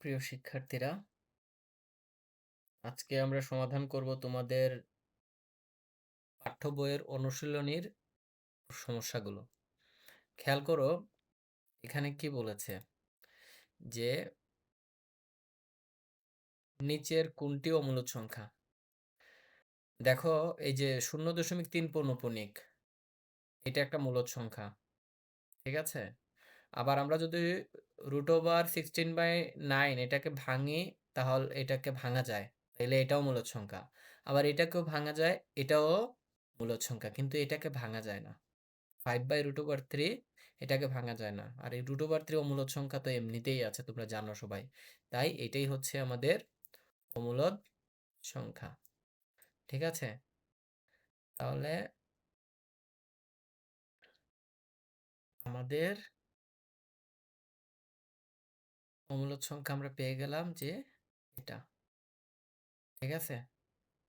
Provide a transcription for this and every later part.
প্রিয় শিক্ষার্থীরা, আজকে আমরা সমাধান করব তোমাদের পাঠ্য বইয়ের অনুশীলনীর সমস্যাগুলো। খেয়াল করো, এখানে কি বলেছে যে নিচের কোনটি অমূলদ সংখ্যা? দেখো, এই যে 0.3 পৌনঃপুনিক, এটা একটা মূলদ সংখ্যা, ঠিক আছে? আবার আমরা যদি √16/9 এটাকে ভাঙি, তাহলে এটাকে ভাঙা যায়, তাহলে এটাও মূলদ সংখ্যা। আবার এটাকেও ভাঙা যায়, এটাও মূলদ সংখ্যা, কিন্তু এটাকে ভাঙা যায় না। 5/√3 এটাকে ভাঙা যায় না। আর এই √3 অমূলদ সংখ্যা তো এমনিতেই আছে, তোমরা জানো সবাই। তাই এটাই হচ্ছে আমাদের অমূলদ সংখ্যা, ঠিক আছে? তাহলে আমাদের অমূলদ সংখ্যা আমরা পেয়ে গেলাম যে এটা, ঠিক আছে?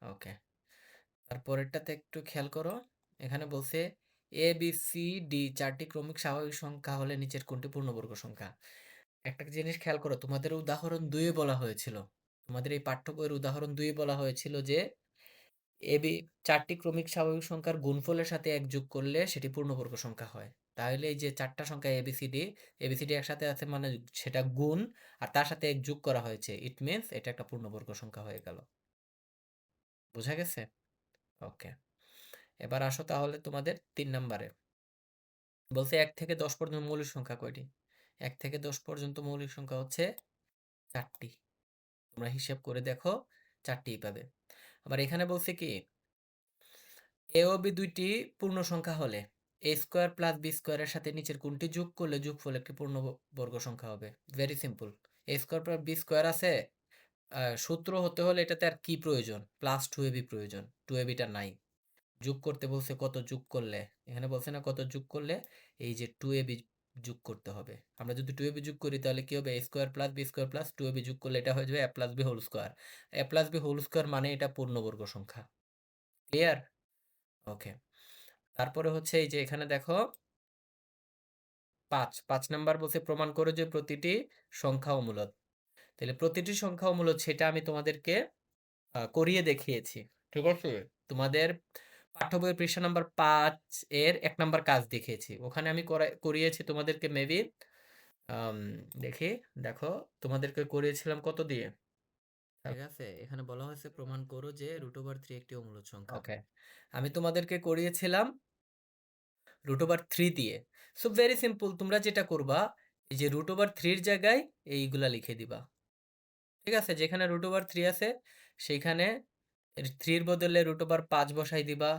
ওকে, তারপরেরটাতে একটু খেয়াল করো। এখানে বলছে এ বি সি ডি চারটি ক্রমিক স্বাভাবিক সংখ্যা হলে নিচের কোনটি পূর্ণবর্গ সংখ্যা? একটা জিনিস খেয়াল করো, তোমাদের উদাহরণ 2 বলা হয়েছিল, তোমাদের এই পাঠ্য বইয়ের উদাহরণ 2 বলা হয়েছিল যে এবি চারটি ক্রমিক স্বাভাবিক সংখ্যার গুণফলের সাথে এক যোগ করলে সেটি পূর্ণবর্গ সংখ্যা হয়। তাহলে এই যে চারটা সংখ্যা এবিসিডি একসাথে আছে, মানে সেটা গুণ, আর তার সাথে এক যোগ করা হয়েছে, ইট মিনস এটা একটা পূর্ণবর্গ সংখ্যা হয়ে গেল। বোঝা গেছে? ওকে, এবার আসো তাহলে তোমাদের 3 নম্বরে। বলছে 1 থেকে 10 পর্যন্ত মৌলিক সংখ্যা কয়টি? 1 থেকে 10 পর্যন্ত মৌলিক সংখ্যা হচ্ছে 4টি। তোমরা হিসাব করে দেখো, 4টিই পাবে। আবার এখানে বলছে কি, এ ও বি দুইটি পূর্ণ সংখ্যা হলে এ স্কোয়ার প্লাস বি স্কোয়ারের সাথে নিচের কোনটি যোগ করলে যোগফল একটি পূর্ণবর্গ সংখ্যা হবে? Very simple. A square plus b square আছে, সূত্র হতে হলে এটাতে আর কি প্রয়োজন? প্লাস 2ab প্রয়োজন। 2abটা নাই, যোগ করতে বলছে কত যোগ করলে, এখানে বলছে না কত যোগ করলে, এই যে 2ab যোগ করতে হবে। আমরা যদি 2ab যোগ করি তাহলে কি হবে? A square plus b square plus 2ab যোগ করলে এটা হয়ে যাবে a plus b whole square. A plus b whole square মানে এটা পূর্ণবর্গ সংখ্যা। ক্লিয়ার? ওকে, তারপরে হচ্ছে এই যে এখানে দেখো 5 নাম্বার বলছে প্রমাণ করো যে প্রতিটি সংখ্যা অমূলদ। তাহলে প্রতিটি সংখ্যা অমূলদ সেটা আমি তোমাদেরকে করিয়ে দেখিয়েছি, ঠিক আছে? তোমাদের পাঠ্য বইয়ের পৃষ্ঠা নাম্বার 5 এর 1 নাম্বার কাজ দেখিয়েছি, ওখানে আমি করিয়েছি তোমাদেরকে মেবি, দেখি, দেখো, তোমাদেরকে করিয়েছিলাম কত দিয়ে? ঠিক আছে, এখানে বলা হয়েছে প্রমাণ করো যে √3 একটি অমূলদ সংখ্যা। ওকে, আমি তোমাদেরকে করিয়েছিলাম √3 দিয়ে। সো ভেরি সিম্পল, তোমরা যেটা করবা, এই যে √3 জায়গায় এইগুলা লিখে দিবা, ঠিক আছে? যেখানে √3 আছে সেইখানে 3 এর বদলে √5 বসাই দিবা,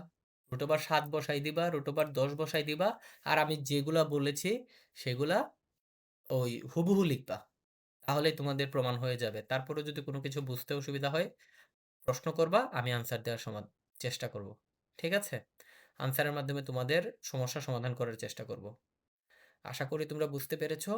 √7 বসাই দিবা, √10 বসাই দিবা, আর আমি যেগুলা বলেছি সেগুলা ওই হুবহু লিখবা। তাহলেই তোমাদের প্রমাণ হয়ে যাবে। তারপরে যদি কোনো কিছু বুঝতে অসুবিধা হয় প্রশ্ন করবা, আমি আনসার দেওয়ার চেষ্টা করব, ঠিক আছে? আনসারের মাধ্যমে তোমাদের সমস্যা সমাধান করার চেষ্টা করব। আশা করি তোমরা বুঝতে পেরেছো।